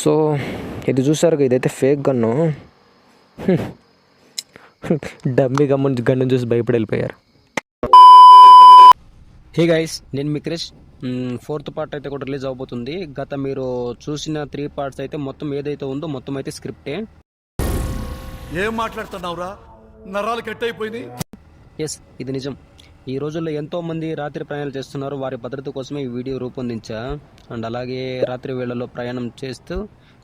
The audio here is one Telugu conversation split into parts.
సో ఇది చూసారు, ఇదైతే ఫేక్ గన్ను. డమ్మీ గన్ను చూసి భయపడి వెళ్ళిపోయారు. హే గైస్, నేను మీ క్రిష్. 4th పార్ట్ అయితే కూడా రిలీజ్ అవబోతుంది. గత మీరు చూసిన 3 పార్ట్స్ అయితే మొత్తం ఏదైతే ఉందో మొత్తం అయితే స్క్రిప్టే. ఏం మాట్లాడుతున్నావురా? నరాలు కట్ అయిపోయింది. ఎస్, ఇది నిజం. ఈ రోజుల్లో ఎంతో మంది రాత్రి ప్రయాణాలు చేస్తున్నారు. వారి భద్రత కోసమే ఈ వీడియో రూపొందించా. అండ్ అలాగే రాత్రి వేళల్లో ప్రయాణం చేస్తూ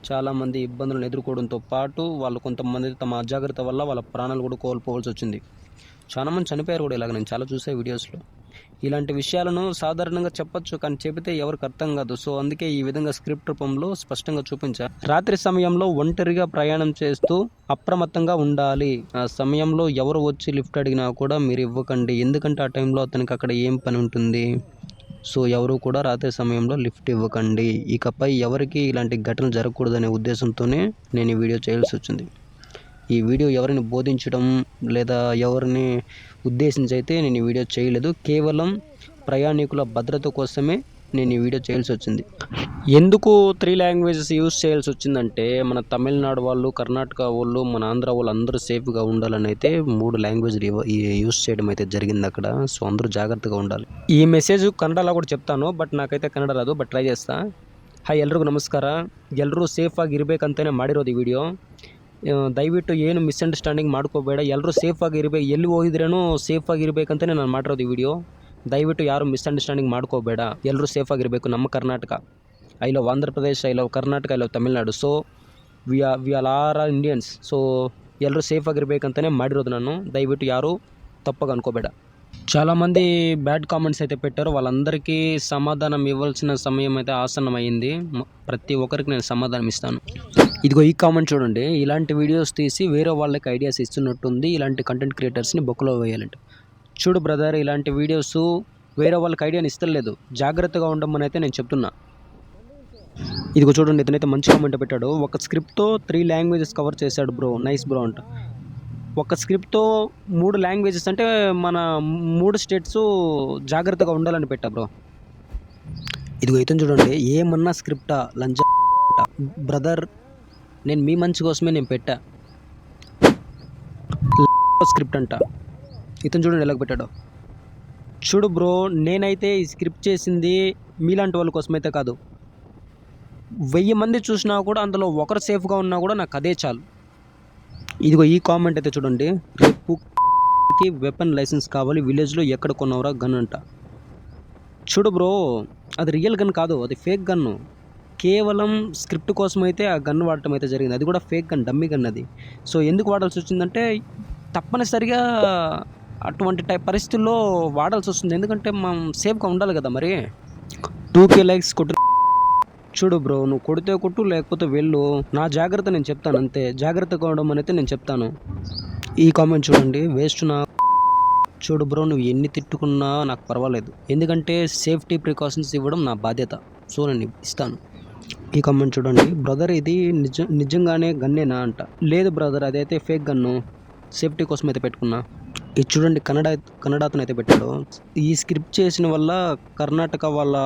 చాలామంది ఇబ్బందులను ఎదుర్కోవడంతో పాటు వాళ్ళు కొంతమంది తమ అజాగ్రత్త వల్ల వాళ్ళ ప్రాణాలు కూడా కోల్పోవాల్సి వచ్చింది. చాలామంది చనిపోయారు కూడా. ఇలాగ నేను చాలా చూసే వీడియోస్లో. ఇలాంటి విషయాలను సాధారణంగా చెప్పొచ్చు, కానీ చెబితే ఎవరికి అర్థం కాదు. సో అందుకే ఈ విధంగా స్క్రిప్ట్ రూపంలో స్పష్టంగా చూపించా. రాత్రి సమయంలో ఒంటరిగా ప్రయాణం చేస్తూ అప్రమత్తంగా ఉండాలి. ఆ సమయంలో ఎవరు వచ్చి లిఫ్ట్ అడిగినా కూడా మీరు ఇవ్వకండి, ఎందుకంటే ఆ టైంలో అతనికి అక్కడ ఏం పని ఉంటుంది. సో ఎవరు కూడా రాత్రి సమయంలో లిఫ్ట్ ఇవ్వకండి. ఇకపై ఎవరికి ఇలాంటి ఘటనలు జరగకూడదనే ఉద్దేశంతోనే నేను ఈ వీడియో చేయాల్సి వచ్చింది. ఈ వీడియో ఎవరిని బోధించడం లేదా ఎవరిని ఉద్దేశించి అయితే నేను ఈ వీడియో చేయలేదు. కేవలం ప్రయాణికుల భద్రత కోసమే నేను ఈ వీడియో చేయాల్సి వచ్చింది. ఎందుకు 3 లాంగ్వేజెస్ యూజ్ చేయాల్సి వచ్చిందంటే, మన తమిళనాడు వాళ్ళు, కర్ణాటక వాళ్ళు, మన ఆంధ్ర వాళ్ళు అందరూ సేఫ్గా ఉండాలని అయితే 3 లాంగ్వేజ్లు యూజ్ చేయడం అయితే జరిగింది అక్కడ. సో అందరూ జాగ్రత్తగా ఉండాలి. ఈ మెసేజ్ కన్నడలో కూడా చెప్తాను, బట్ నాకైతే ಕನ್ನಡ రాదు, ಬಟ್ ಟ್ರೈ చేస్తా. ಹಾಯ್, ಎಲ್ರಿಗೂ ನಮಸ್ಕಾರ. ಎಲ್ಲರೂ ಸೇಫಾಗಿ ಇರಬೇಕಂತಲೇ ಮಾಡಿರೋದು ಈ ವಿಡಿಯೋ. ದಯವಿಟ್ಟು ಏನು ಮಿಸ್ಅಂಡರ್ಸ್ಟ್ಯಾಂಡಿಂಗ್ ಮಾಡ್ಕೋಬೇಡ. ಎಲ್ಲರೂ ಸೇಫಾಗಿ ಇರಬೇಕು, ಎಲ್ಲಿ ಹೋಗಿದ್ರೇನು ಸೇಫಾಗಿ ಇರಬೇಕಂತಲೇ ನಾನು ಮಾಡಿರೋದು ಈ ವಿಡಿಯೋ. ದಯವಿಟ್ಟು ಯಾರು ಮಿಸ್ಅಂಡರ್ಸ್ಟ್ಯಾಂಡಿಂಗ್ ಮಾಡ್ಕೋಬೇಡ. ಎಲ್ಲರೂ ಸೇಫಾಗಿರಬೇಕು. ನಮ್ಮ Karnataka, I love Andhra Pradesh, I love Karnataka, I love Tamil Nadu. So we are Indians. So ಎಲ್ಲರೂ ಸೇಫಾಗಿರ್ಬೇಕಂತಲೇ ಮಾಡಿರೋದು ನಾನು. ದಯವಿಟ್ಟು ಯಾರು తప్పగా అనుకోಬೇಡ. చాలామంది బ్యాడ్ కామెంట్స్ అయితే పెట్టారు. వాళ్ళందరికీ సమాధానం ఇవ్వాల్సిన సమయం అయితే ఆసన్నమైంది. ప్రతి ఒక్కరికి నేను సమాధానం ఇస్తాను. ఇదిగో ఈ కామెంట్ చూడండి. ఇలాంటి వీడియోస్ తీసి వేరే వాళ్ళకి ఐడియాస్ ఇస్తున్నట్టుంది. ఇలాంటి కంటెంట్ క్రియేటర్స్ని బొక్కలో వేయాలంట. చూడు బ్రదర్, ఇలాంటి వీడియోస్ వేరే వాళ్ళకి ఐడియాని ఇస్తలేదు. జాగ్రత్తగా ఉండమని అయితే నేను చెప్తున్నా. ఇదిగో చూడండి, ఇతనైతే మంచి కామెంట్ పెట్టాడు. ఒక స్క్రిప్ట్తో 3 లాంగ్వేజెస్ కవర్ చేశాడు బ్రో, నైస్ బ్రో అంట. ఒక స్క్రిప్ట్తో 3 లాంగ్వేజెస్ అంటే మన 3 స్టేట్స్ జాగ్రత్తగా ఉండాలని పెట్టా బ్రో. ఇదిగో ఇతను చూడండి, ఏమన్నా స్క్రిప్టా లంచ బ్రదర్, నేను మీ మంచి కోసమే నేను పెట్టా. స్క్రిప్ట్ అంట. ఇతను చూడండి ఎలాగ పెట్టాడు. చూడు బ్రో, నేనైతే ఈ స్క్రిప్ట్ చేసింది మీలాంటి వాళ్ళ కోసమైతే కాదు. 1000 మంది చూసినా కూడా అందులో ఒకరు సేఫ్గా ఉన్నా కూడా నాకు అదే చాలు. ఇదిగో ఈ కామెంట్ అయితే చూడండి. రేపుకి వెపన్ లైసెన్స్ కావాలి, విలేజ్లో ఎక్కడ కొన్నావురా గన్ అంట. చూడు బ్రో, అది రియల్ గన్ కాదు, అది ఫేక్ గన్ను. కేవలం స్క్రిప్ట్ కోసం అయితే ఆ గన్ వాడటం అయితే జరిగింది. అది కూడా ఫేక్ గన్, డమ్మీ గన్ అది. సో ఎందుకు వాడాల్సి వచ్చిందంటే, తప్పనిసరిగా అటువంటి పరిస్థితుల్లో వాడాల్సి వస్తుంది. ఎందుకంటే మనం సేఫ్గా ఉండాలి కదా. మరి 2K లైక్స్ కొట్టు. చూడు బ్రో, నువ్వు కొడితే కొట్టు, లేకపోతే వెళ్ళు. నా జాగ్రత్త నేను చెప్తాను అంతే. జాగ్రత్తగా ఉండమని అయితే నేను చెప్తాను. ఈ కామెంట్ చూడండి, వేస్ట్ నా. చూడు బ్రో, నువ్వు ఎన్ని తిట్టుకున్నా నాకు పర్వాలేదు, ఎందుకంటే సేఫ్టీ ప్రికాషన్స్ ఇవ్వడం నా బాధ్యత. సో నేను ఇస్తాను. ఈ కామెంట్ చూడండి, బ్రదర్ ఇది నిజంగానే గన్నేనా అంట. లేదు బ్రదర్, అదైతే ఫేక్ గన్ను, సేఫ్టీ కోసం అయితే పెట్టుకున్నా. ఇది చూడండి, కన్నడ అతను అయితే పెట్టాడు. ఈ స్క్రిప్ట్ చేసిన వల్ల కర్ణాటక వాళ్ళ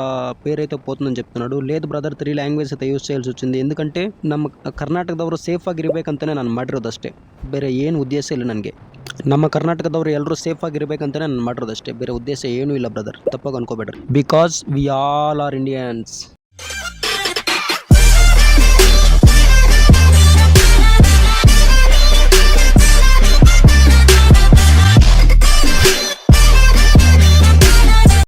పేరైతే పోతుందని చెప్తున్నాడు. లేదు ಬ್ರದರ್, 3 లాంಗ್ವೇಜ್ అయితే ಯೂಸ್ చేయాల్సి వచ్చింది. ఎందుకంటే ನಮ್ಮ ಕರ್ನಾಟಕದವರು ಸೇಫಾಗಿ ಇರಬೇಕಂತಾನೆ ನಾನು ಮಾಡಿರೋದಷ್ಟೇ, ಬೇರೆ ಏನು ಉದ್ದೇಶ ಇಲ್ಲ ನನಗೆ. ನಮ್ಮ ಕರ್ನಾಟಕದವರು ಎಲ್ಲರೂ ಸೇಫಾಗಿ ಇರಬೇಕಂತಾನೆ ನಾನು ಮಾಡಿರೋದಷ್ಟೇ, ಬೇರೆ ಉದ್ದೇಶ ಏನೂ ಇಲ್ಲ ಬ್ರದರ್, ತಪ್ಪಾಗಿ ಅನ್ಕೋಬೇಡ್ರಿ. Because we all are Indians.